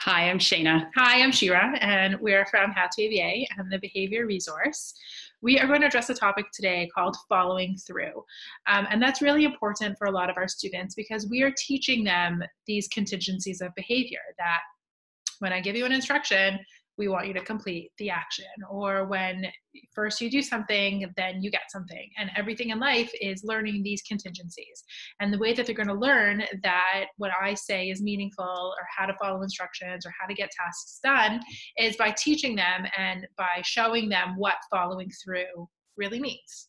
Hi, I'm Shayna. Hi, I'm Shira, and we're from How to ABA and the Behavior Resource. We are going to address a topic today called following through. And that's really important for a lot of our students because we are teaching them these contingencies of behavior that when I give you an instruction, we want you to complete the action. Or when first you do something, then you get something. And everything in life is learning these contingencies. And the way that they're going to learn that what I say is meaningful or how to follow instructions or how to get tasks done is by teaching them and by showing them what following through really means.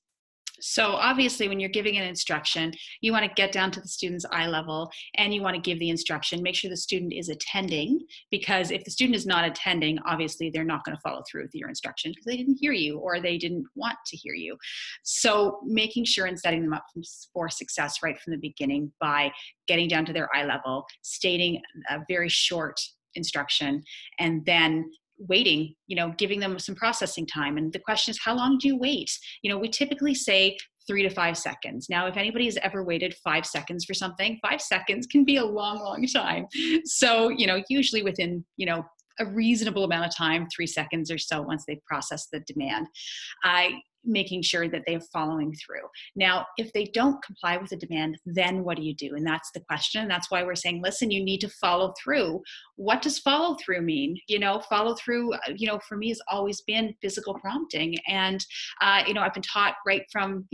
So obviously when you're giving an instruction, you want to get down to the student's eye level and you want to give the instruction, make sure the student is attending, because if the student is not attending, obviously they're not going to follow through with your instruction because they didn't hear you or they didn't want to hear you. So making sure and setting them up for success right from the beginning by getting down to their eye level, stating a very short instruction, and then waiting, giving them some processing time. And the question is, how long do you wait? We typically say 3 to 5 seconds. Now, if anybody has ever waited 5 seconds for something, 5 seconds can be a long, long time. So, usually within, a reasonable amount of time, 3 seconds or so, once they've processed the demand, making sure that they're following through. Now, if they don't comply with the demand, then what do you do? And that's the question. That's why we're saying, listen, you need to follow through. What does follow through mean? Follow through, for me has always been physical prompting. And, I've been taught right from,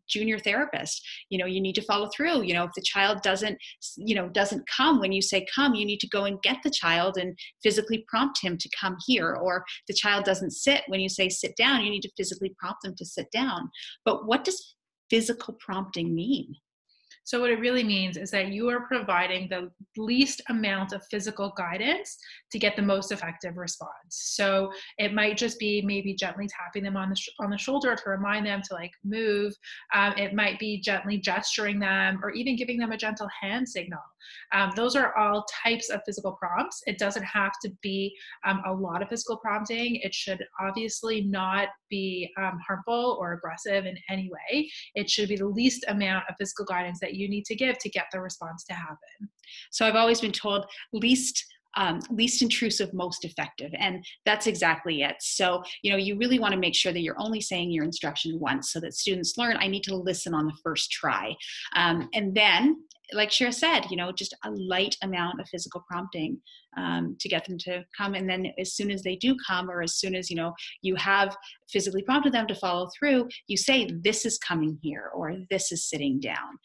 junior therapist, you need to follow through. If the child doesn't come when you say come, you need to go and get the child and physically prompt him to come here. Or the child doesn't sit when you say sit down, you need to physically prompt them to sit down. But what does physical prompting mean? So what it really means is that you are providing the least amount of physical guidance to get the most effective response. So it might just be maybe gently tapping them on the shoulder to remind them to move. It might be gently gesturing them or even giving them a gentle hand signal. Those are all types of physical prompts. It doesn't have to be a lot of physical prompting. It should obviously not be harmful or aggressive in any way. It should be the least amount of physical guidance that you need to give to get the response to happen. So I've always been told least intrusive, most effective. And that's exactly it. So, you really want to make sure that you're only saying your instruction once so that students learn, I need to listen on the first try. And then, like Shira said, just a light amount of physical prompting to get them to come. And then as soon as they do come, or as soon as, you have physically prompted them to follow through, you say, this is coming here, or this is sitting down.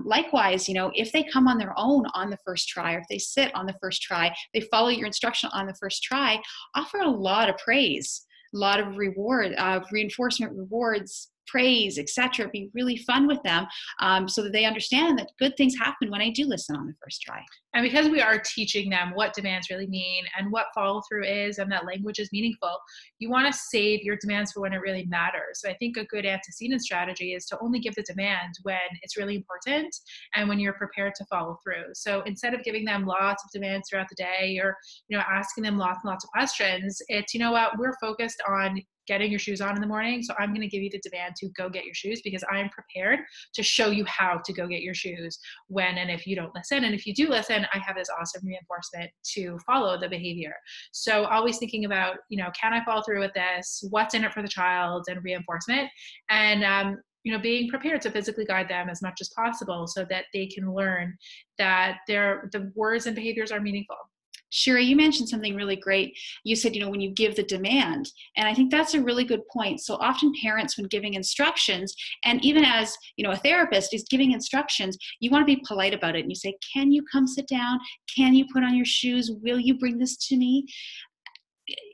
Likewise, if they come on their own on the first try, or if they sit on the first try, they follow your instruction on the first try, offer a lot of praise, a lot of reward, reinforcement rewards, praise, etc. Be really fun with them so that they understand that good things happen when I do listen on the first try. And because we are teaching them what demands really mean and what follow through is and that language is meaningful, you want to save your demands for when it really matters. So I think a good antecedent strategy is to only give the demand when it's really important and when you're prepared to follow through. So instead of giving them lots of demands throughout the day or asking them lots and lots of questions, it's we're focused on getting your shoes on in the morning. So I'm going to give you the demand to go get your shoes because I am prepared to show you how to go get your shoes when and if you don't listen. And if you do listen, I have this awesome reinforcement to follow the behavior. So always thinking about, can I follow through with this? What's in it for the child and reinforcement? And, being prepared to physically guide them as much as possible so that they can learn that the words and behaviors are meaningful. Shira, you mentioned something really great. You said, when you give the demand, and I think that's a really good point. So often parents, when giving instructions, and even as, a therapist is giving instructions, you want to be polite about it. And you say, can you come sit down? Can you put on your shoes? Will you bring this to me?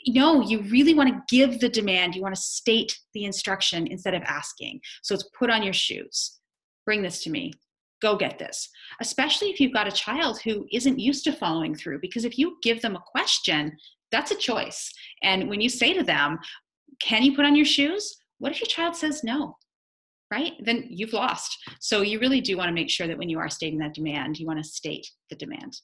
No, you really want to give the demand. You want to state the instruction instead of asking. So it's put on your shoes. Bring this to me. Go get this, especially if you've got a child who isn't used to following through, because if you give them a question, that's a choice. And when you say to them, can you put on your shoes? What if your child says no, right? Then you've lost. So you really do want to make sure that when you are stating that demand, you want to state the demand.